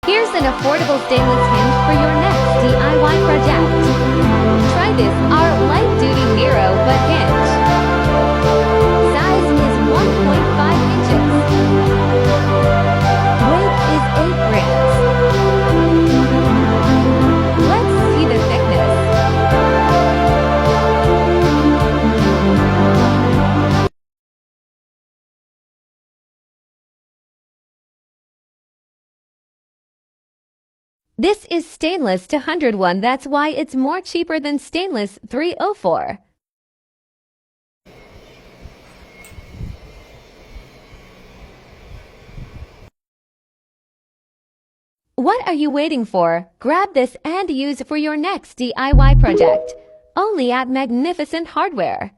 Here's an affordable stainless hinge for your next DIY project. Try this our light-duty Hero but hinge. Size is 1.5 inches. Weight is 8 grams. Let's see the thickness. This is stainless 201, that's why it's more cheaper than stainless 304. What are you waiting for? Grab this and use for your next DIY project. Only at Magnificent Hardware.